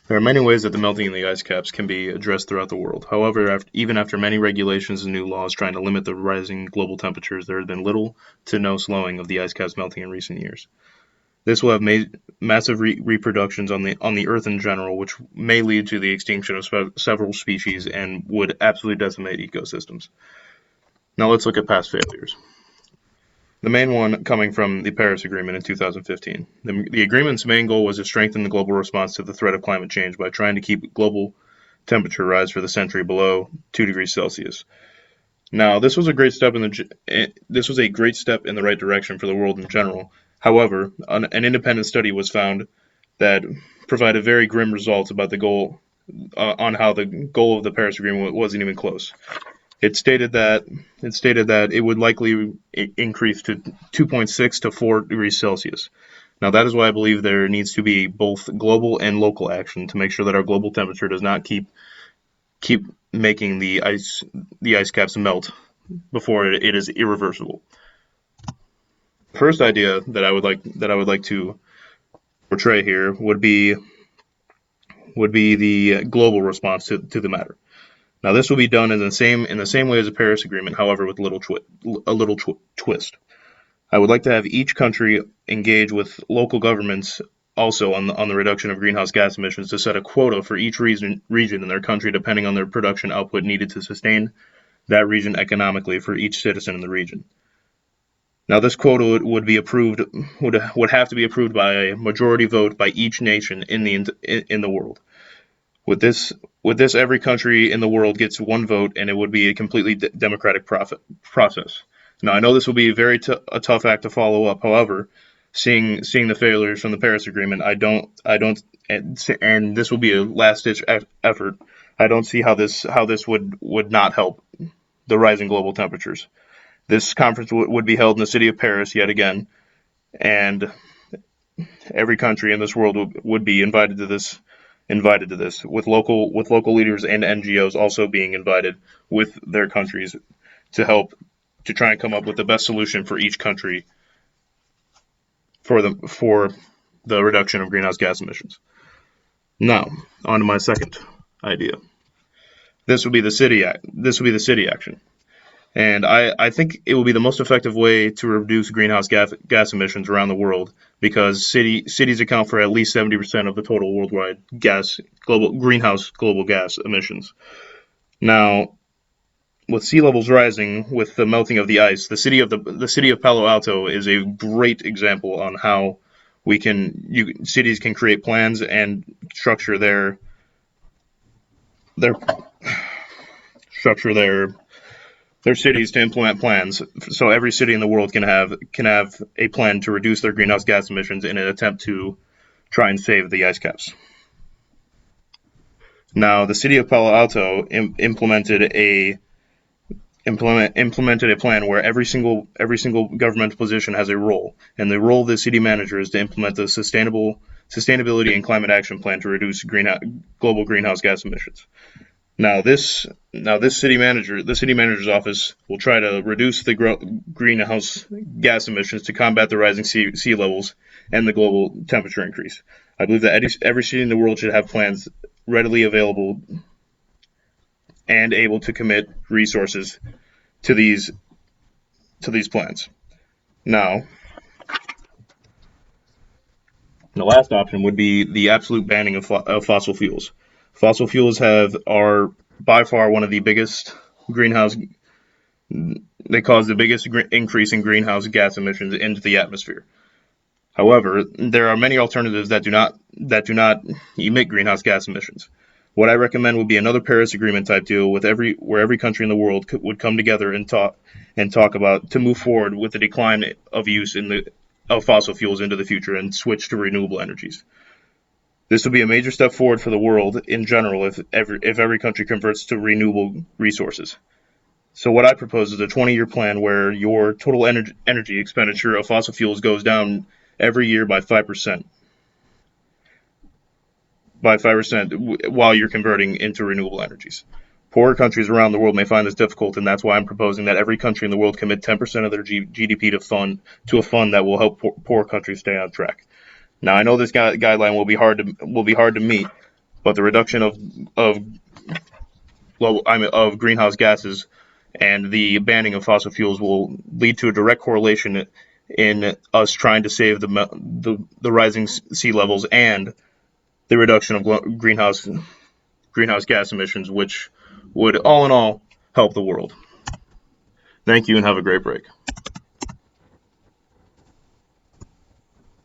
There are many ways that the melting of the ice caps can be addressed throughout the world. However, even after many regulations and new laws trying to limit the rising global temperatures, there has been little to no slowing of the ice caps melting in recent years. This will have made massive repercussions on the Earth in general, which may lead to the extinction of several species and would absolutely decimate ecosystems. Now let's look at past failures. The main one coming from the Paris Agreement in 2015. The agreement's main goal was to strengthen the global response to the threat of climate change by trying to keep global temperature rise for the century below 2 degrees Celsius. Now, this was a great step in the right direction for the world in general. However, an independent study was found that provided very grim results about the goal on how the goal of the Paris Agreement wasn't even close. It stated that it would likely increase to 2.6 to 4 degrees Celsius. Now, that is why I believe there needs to be both global and local action to make sure that our global temperature does not keep making the ice caps melt before it is irreversible. First idea that I would like to portray here would be the global response to the matter. Now, this will be done in the same way as the Paris Agreement, however, with a little twist. I would like to have each country engage with local governments also on the reduction of greenhouse gas emissions to set a quota for each region in their country, depending on their production output needed to sustain that region economically for each citizen in the region. Now, this quota would have to be approved by a majority vote by each nation in the world. With this, every country in the world gets one vote, and it would be a completely democratic process. Now, I know this will be a tough act to follow up. However, seeing the failures from the Paris Agreement, and this will be a last-ditch effort. I don't see how this would not help the rising global temperatures. This conference would be held in the city of Paris yet again, and every country in this world would be invited to this, with local leaders and NGOs also being invited with their countries to help to try and come up with the best solution for each country for the reduction of greenhouse gas emissions. Now, on to my second idea. This would be the city action. And I think it will be the most effective way to reduce greenhouse gas emissions around the world, because cities account for at least 70% of the total worldwide greenhouse global gas emissions. Now, with sea levels rising with the melting of the ice, the city of Palo Alto is a great example on how cities can create plans and structure their cities to implement plans, so every city in the world can have a plan to reduce their greenhouse gas emissions in an attempt to try and save the ice caps. Now, the city of Palo Alto implemented a plan where every single governmental position has a role, and the role of the city manager is to implement the sustainability and climate action plan to reduce global greenhouse gas emissions. Now, this city manager's office will try to reduce the greenhouse gas emissions to combat the rising sea levels and the global temperature increase. I believe that every city in the world should have plans readily available and able to commit resources to these plans. Now, the last option would be the absolute banning of fossil fuels. Fossil fuels are by far one of the biggest they cause the biggest increase in greenhouse gas emissions into the atmosphere. However, there are many alternatives that do not emit greenhouse gas emissions. What I recommend would be another Paris Agreement type deal where every country in the world would come together and talk about to move forward with the decline of use of fossil fuels into the future and switch to renewable energies. This would be a major step forward for the world in general if every country converts to renewable resources. So what I propose is a 20-year plan where your total energy expenditure of fossil fuels goes down every year by 5%. While you're converting into renewable energies. Poorer countries around the world may find this difficult, and that's why I'm proposing that every country in the world commit 10% of their GDP to a fund that will help poor countries stay on track. Now, I know this guideline will be hard to meet, but the reduction of greenhouse gases and the banning of fossil fuels will lead to a direct correlation in us trying to save the rising sea levels and the reduction of greenhouse gas emissions, which would all in all help the world. Thank you and have a great break.